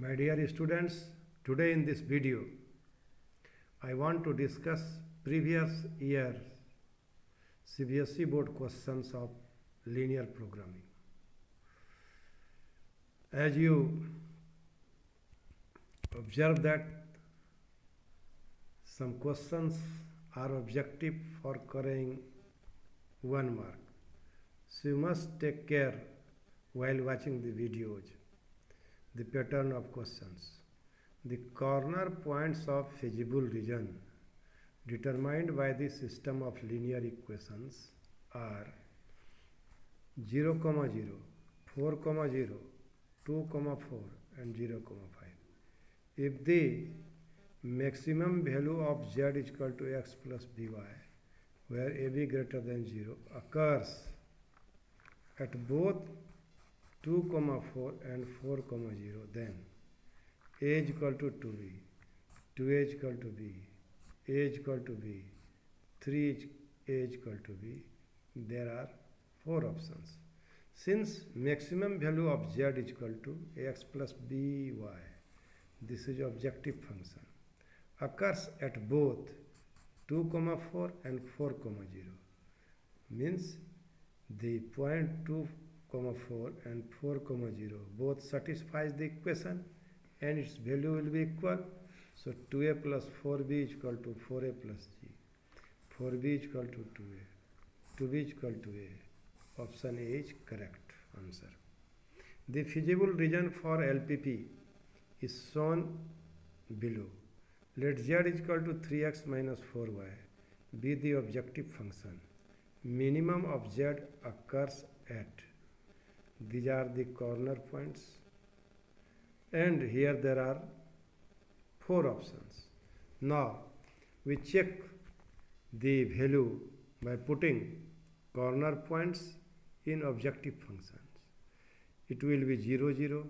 My dear students, today in this video, I want to discuss previous year CBSE board questions of linear programming. As you observe that some questions are objective for carrying 1 mark. So you must take care while watching the videos. The pattern of questions. The corner points of feasible region determined by the system of linear equations are 0, 0, 4, 0, 2, 4 and 0, 5. If the maximum value of z is equal to x plus by, where ab greater than 0 occurs at both 2, 4 and 4, 0, then a is equal to 2b, 2a is equal to b, a is equal to b, 3 is a is equal to b. There are 4 options. Since maximum value of z is equal to x plus by, this is objective function, occurs at both 2, 4 and 4, 0, means the point 2, 4 and 4, 0 both satisfies the equation and its value will be equal. So 2a plus 4b is equal to 4a plus g, 4b is equal to 2a, 2b is equal to a. Option A is correct answer. The feasible region for LPP is shown below. Let z is equal to 3x minus 4y be the objective function. Minimum of z occurs at. These are the corner points, and here there are 4 options. Now we check the value by putting corner points in objective functions. It will be 0, 0,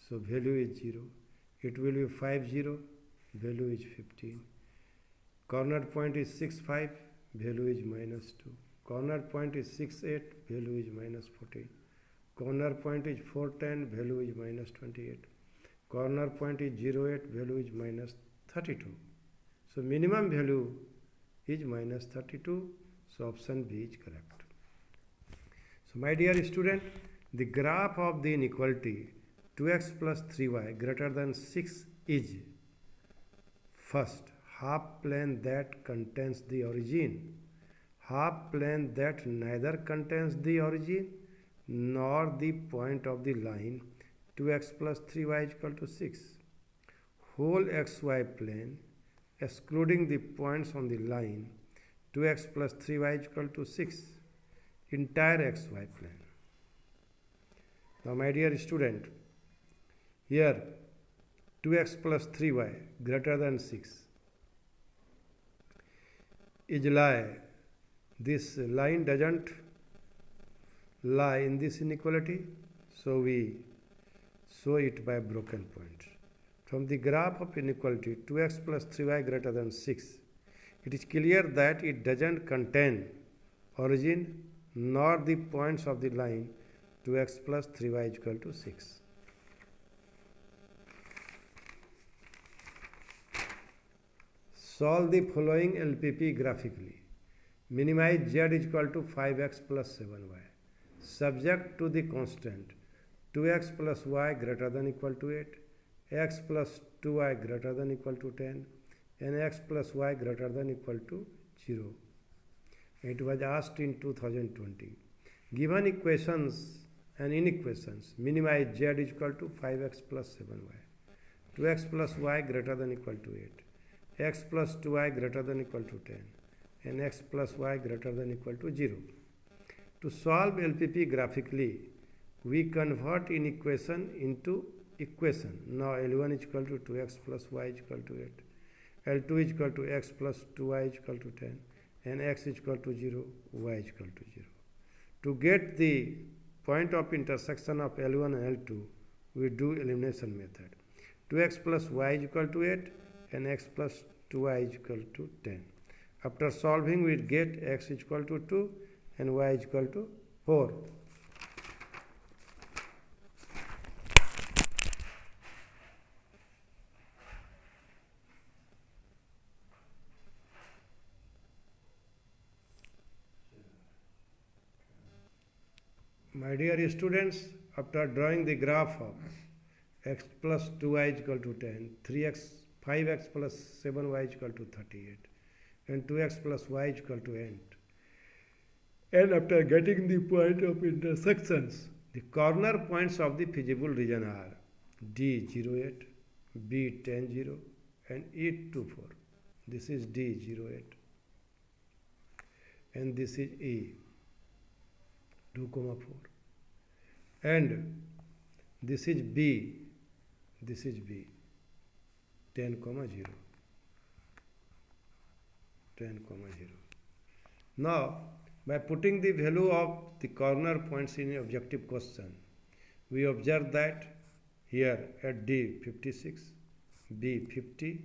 so value is 0. It will be 5, 0, value is 15. Corner point is 6, 5, value is minus 2. Corner point is 6, 8, value is minus 14. Corner point is 4, 10, value is minus 28. Corner point is 0, 8, value is minus 32. So minimum value is minus 32. So option B is correct. So my dear student, the graph of the inequality 2x plus 3y greater than 6 is first half plane that contains the origin, half plane that neither contains the origin nor the point of the line 2x plus 3y is equal to 6. Whole xy plane excluding the points on the line 2x plus 3y is equal to 6. Entire xy plane. Now my dear student, here 2x plus 3y greater than 6 is lie. This line doesn't lie in this inequality, so we show it by broken points. From the graph of inequality 2x plus 3y greater than 6, it is clear that it doesn't contain origin nor the points of the line 2x plus 3y is equal to 6. Solve the following LPP graphically. Minimize z is equal to 5x plus 7y. Subject to the constant 2x plus y greater than equal to 8, x plus 2y greater than equal to 10, and x plus y greater than equal to 0. It was asked in 2020. Given equations and inequations, minimize z is equal to 5x plus 7y, 2x plus y greater than equal to 8, x plus 2y greater than equal to 10, and x plus y greater than equal to 0. To solve LPP graphically, we convert inequation into equation. Now L1 is equal to 2x plus y is equal to 8, L2 is equal to x plus 2y is equal to 10, and x is equal to 0, y is equal to 0. To get the point of intersection of L1 and L2, we do elimination method. 2x plus y is equal to 8 and x plus 2y is equal to 10. After solving, we get x is equal to 2 and y is equal to 4. My dear students, after drawing the graph of x plus 2y is equal to 10, 3x, 5x plus 7y is equal to 38, and 2x plus y is equal to 8. And after getting the point of intersections, the corner points of the feasible region are D 08, B 10 0, and E 24. This is D 08, and this is E 2, 4, and this is B 10, 0, 10, 0. Now, by putting the value of the corner points in objective question, we observe that here at D 56, B 50,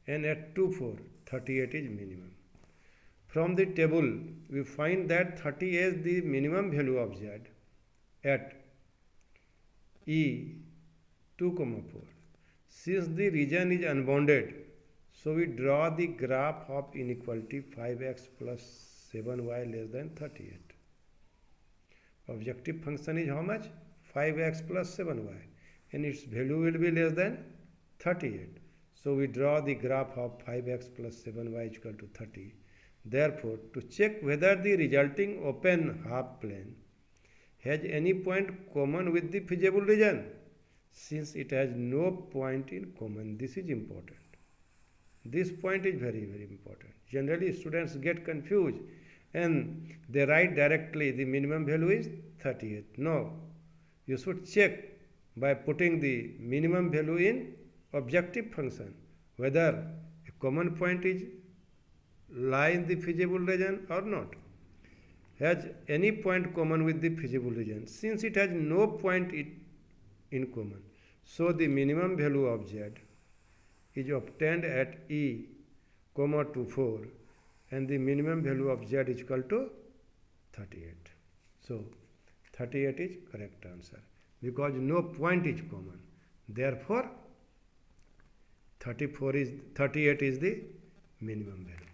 and at 2, 4, 38 is minimum. From the table, we find that 30 is the minimum value of Z at E 2, 4. Since the region is unbounded, so we draw the graph of inequality 5x plus 7y less than 38. Objective function is how much? 5x plus 7y, and its value will be less than 38. So we draw the graph of 5x plus 7y is equal to 30. Therefore, to check whether the resulting open half plane has any point common with the feasible region, since it has no point in common, this is important. This point is very, very important. Generally, students get confused and they write directly the minimum value is 38. No, you should check by putting the minimum value in objective function whether a common point is lie in the feasible region or not. Has any point common with the feasible region? Since it has no point in common, so the minimum value of Z is obtained at E, 2, 4, and the minimum value of Z is equal to 38. So 38 is correct answer because no point is common. Therefore, 38 is the minimum value.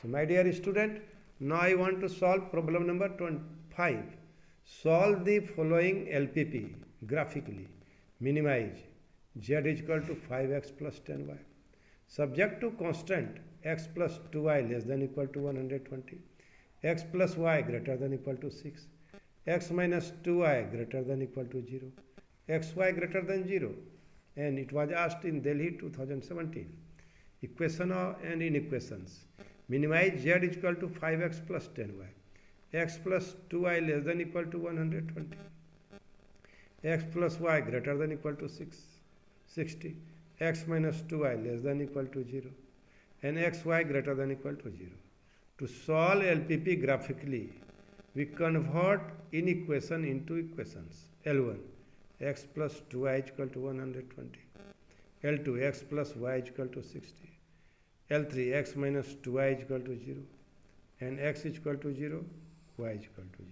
So my dear student, now I want to solve problem number 25. Solve the following LPP graphically. Minimize Z is equal to 5x plus 10y. Subject to constant x plus 2y less than equal to 120, x plus y greater than equal to 6, x minus 2y greater than equal to 0, xy greater than 0, and it was asked in Delhi 2017. Equation and inequations. Minimize Z is equal to 5x plus 10y, x plus 2y less than equal to 120, x plus y greater than equal to 60, x minus 2y less than equal to 0, and xy greater than equal to 0. To solve LPP graphically, we convert inequation into equations. L1, x plus 2y is equal to 120, L2, x plus y is equal to 60, L3, x minus 2y is equal to 0, and x is equal to 0, y is equal to 0.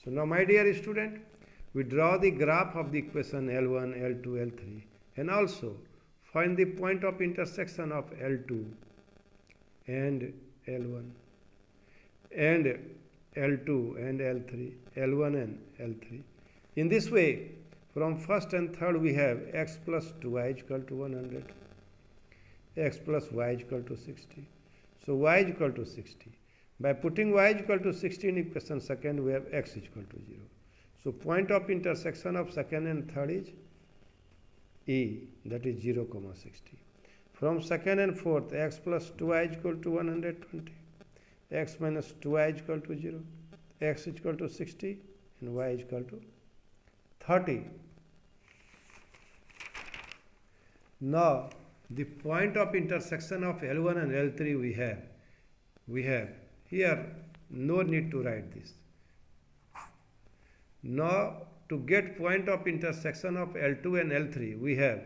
So now my dear student, we draw the graph of the equation L1, L2, L3, and also find the point of intersection of L2 and L1 and L2 and L3, L1 and L3. In this way, from first and third we have x plus 2y is equal to 100, x plus y is equal to 60. So y is equal to 60. By putting y is equal to 60 in equation second, we have x is equal to 0. So point of intersection of second and third is E, that is 0, 60. From second and fourth, x plus 2y is equal to 120, x minus 2y is equal to 0, x is equal to 60, and y is equal to 30. Now, the point of intersection of L1 and L3 we have here, no need to write this. Now, to get point of intersection of L2 and L3, we have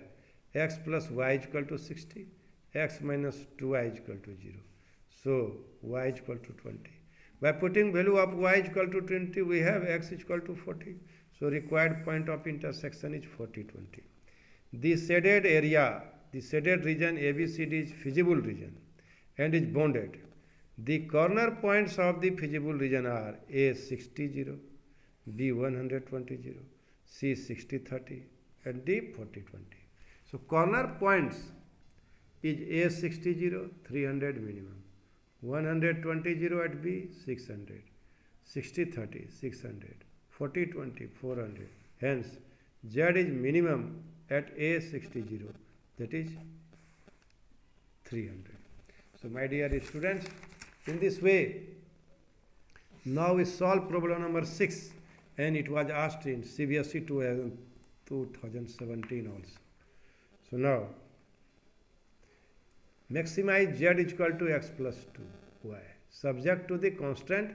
x plus y is equal to 60, x minus 2y is equal to 0. So, y is equal to 20. By putting value of y is equal to 20, we have x is equal to 40. So, required point of intersection is 40, 20. The shaded area, the shaded region ABCD is feasible region and is bounded. The corner points of the feasible region are A 60, 0, B 120, C 60-30, and D 40-20. So corner points is A 60, 300 minimum, 120 at B 600, 60-30 600, 40-20 400. Hence, Z is minimum at A 60, that is 300. So my dear students, in this way, now we solve problem number 6, and it was asked in CBSE 2017 also. So now, maximize Z is equal to x plus 2y, subject to the constant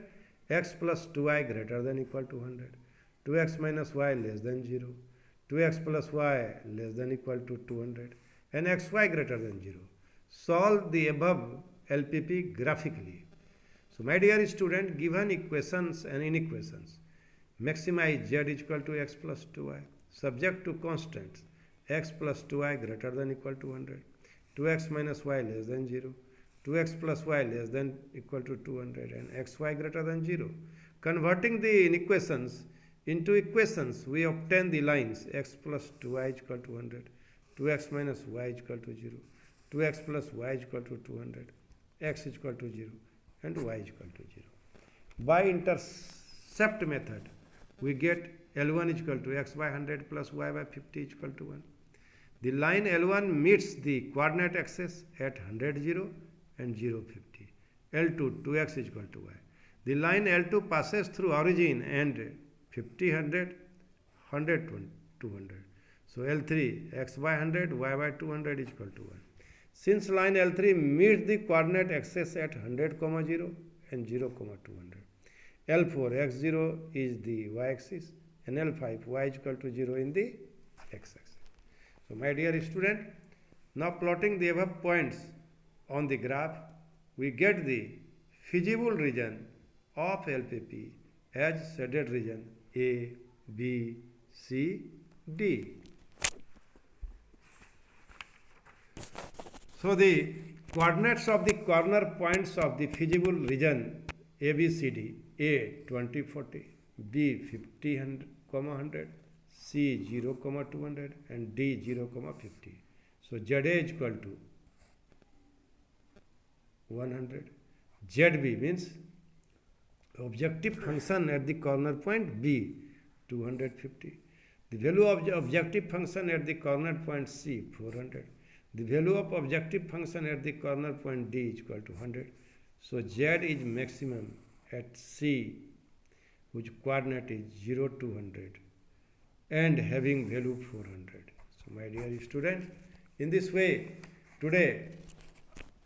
x plus 2y greater than equal to 100, 2x minus y less than 0, 2x plus y less than equal to 200, and xy greater than 0. Solve the above LPP graphically. So my dear student, given equations and inequations, maximize Z is equal to x plus 2y, subject to constants x plus 2y greater than equal to 100, 2x minus y less than 0, 2x plus y less than equal to 200, and xy greater than 0. Converting the inequations into equations, we obtain the lines x plus 2y is equal to 100, 2x minus y is equal to 0, 2x plus y is equal to 200, x is equal to 0, and y is equal to 0. By intercept method, we get L1 is equal to x by 100 plus y by 50 is equal to 1. The line L1 meets the coordinate axis at 100, 0 and 0, 50. L2, 2x is equal to y. The line L2 passes through origin and 50, 100, 100, 200. So L3, x by 100, y by 200 is equal to 1. Since line L3 meets the coordinate axis at 100, 0 and 0, 200. L4, x0 is the y-axis, and L5, y is equal to 0 in the x-axis. So my dear student, now plotting the above points on the graph, we get the feasible region of LPP as shaded region A, B, C, D. So the coordinates of the corner points of the feasible region ABCD: A 20, 40, B 50, 100, C 0, 200, and D 0, 50. So ZA is equal to 100. ZB means objective function at the corner point B 250. The value of the objective function at the corner point C 400. The value of objective function at the corner point D is equal to 100. So Z is maximum at C, whose coordinate is 0 to 100 and having value 400. So my dear students, in this way, today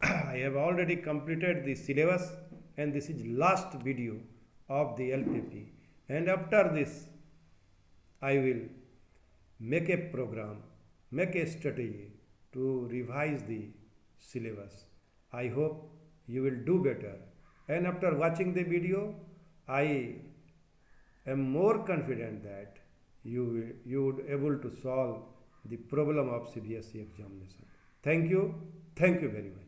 I have already completed the syllabus, and this is last video of the LPP, and after this I will make a program, make a strategy to revise the syllabus. I hope you will do better, and after watching the video I am more confident that you would able to solve the problem of CBSE examination. Thank you very much.